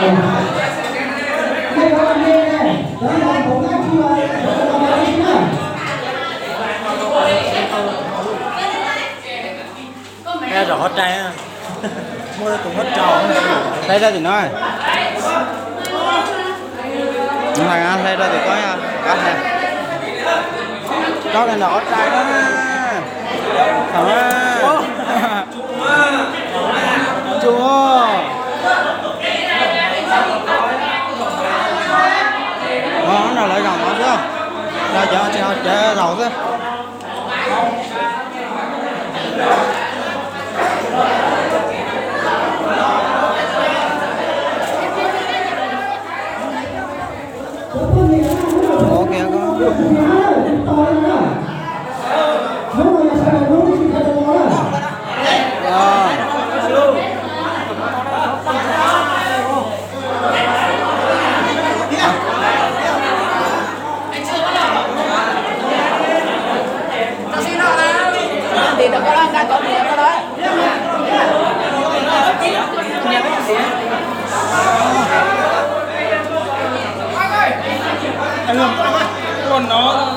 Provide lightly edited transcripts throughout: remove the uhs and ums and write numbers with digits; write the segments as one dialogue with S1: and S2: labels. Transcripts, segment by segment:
S1: Nghe rõ hết trai á. Mua cũng hết trò.
S2: Lấy ra thì nói. Thằng ăn lấy ra thì có nha. Có này là hết trai đó nha. Chúa. Nó nào lại gần nó chứ. Ra chở đầu chứ. Ok
S3: thì đừng có lên ra chỗ này có đấy.
S1: Con nó.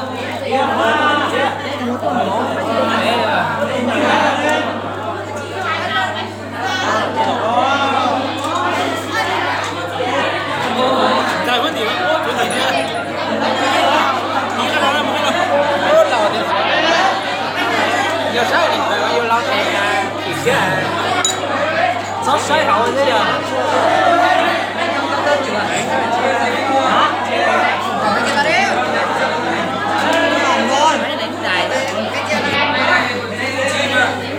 S1: Trời vẫn thì vẫn thì nữa. Chỉ cái đó là một cái đâu. Lâu thì giờ sao thì phải yêu lâu thì kịp chứ à. Sót xoáy hậu thế giờ.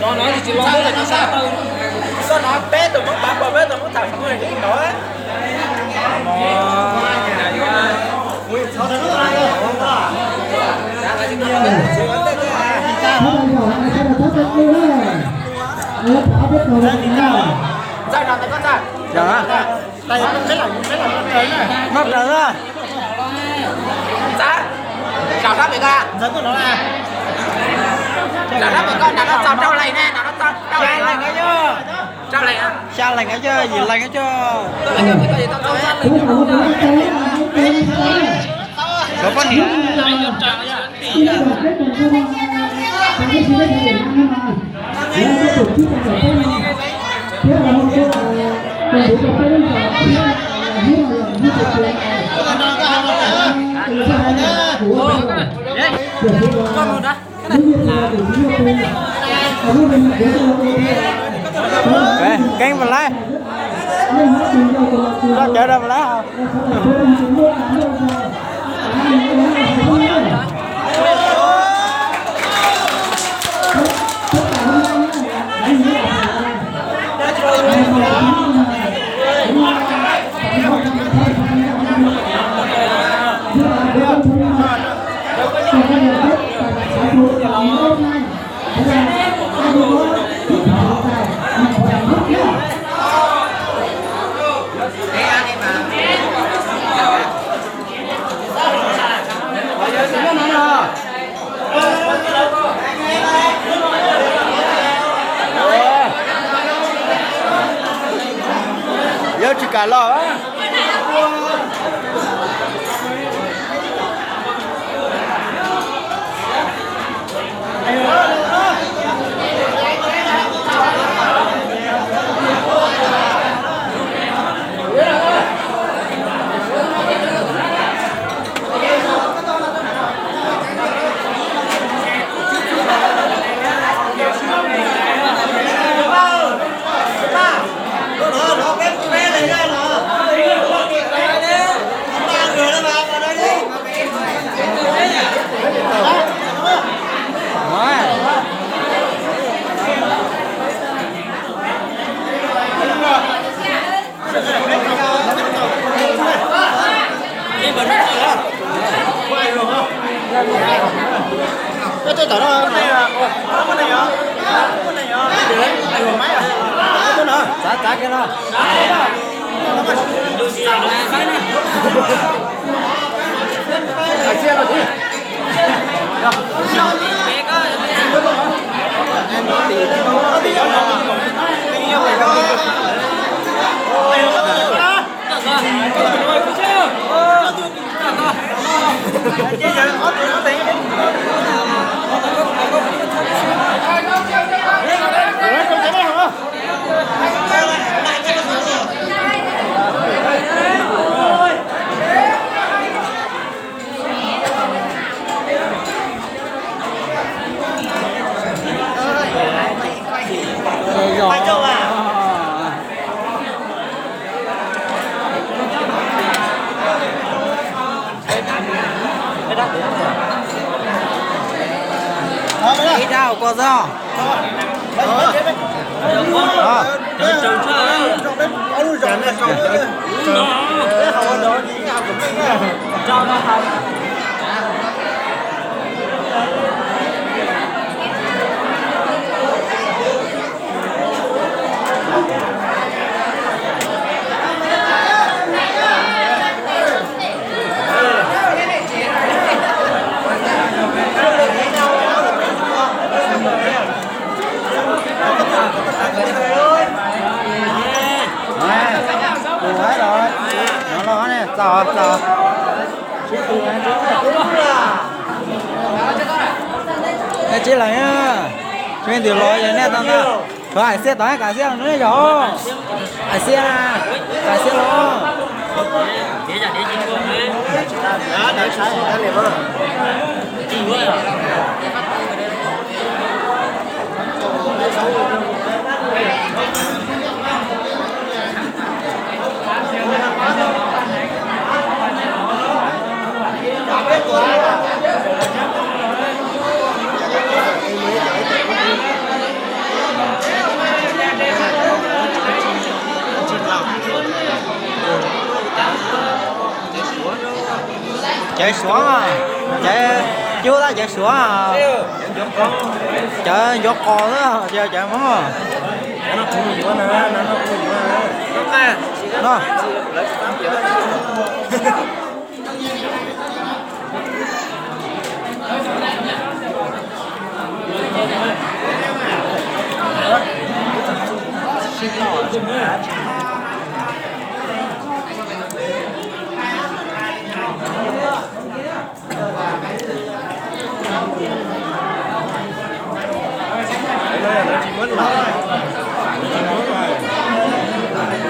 S1: Nó nói thì chỉ lo là nó sao tao. Nó nói bé tụi nó bám vào bé tụi nó thằng không hề biết nổi. Sao nào con sao?
S2: Dạ.
S1: Đây cái là
S2: Mất rồi á.
S3: Sao? Chào các bạn ca.
S1: dẫn của nó là.
S3: Chào các bạn con, nó xong trao này nè, nó xong trao này
S2: Lành cái chưa?
S3: trao này á.
S2: Sao lành cái chưa? Gì lành cái chưa?
S3: Tôi lại cái gì tao hết.
S2: Có phát hiện.
S3: Con một đó.
S2: Canh vào lá. Nó chở ra vào lá không? Giờ chỉ cả lò á.
S1: Tôi tưởng nó này là con này hả? Con này hả? Để đấy, này của máy à? Con nữa.
S2: Giá cái đó.
S1: Xe rồi đi.
S2: Ý đâu có sao? Đủ hết rồi. Nó nè, sò. Cái chỉ là nhá. Chuyên điều lối vậy nè tao ta. Phải xe tới cả xe nữa rồi. Ai xe à? Cả xe lo.
S1: để sai cái này vâng
S2: chạy xuống à, chạy chưa ta chạy xuống à, chạy gió cò đó, chạy món à,
S1: nó không nhiều nữa nó không nhiều nữa
S2: nó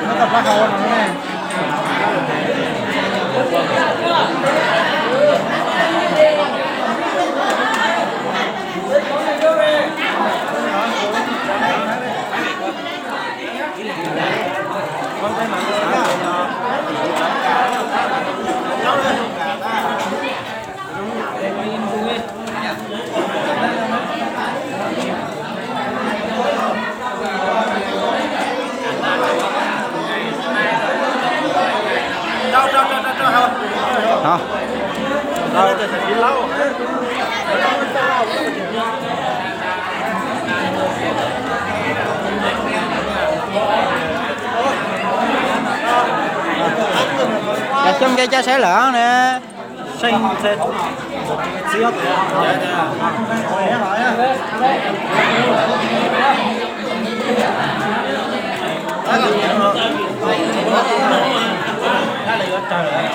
S2: nó tập ra hầu nó này. Hả?
S1: Rồi thì đi lâu.
S2: Dạ trong cái cha sẽ lỡ nè.
S1: Xanh sẽ xíu. Dạ.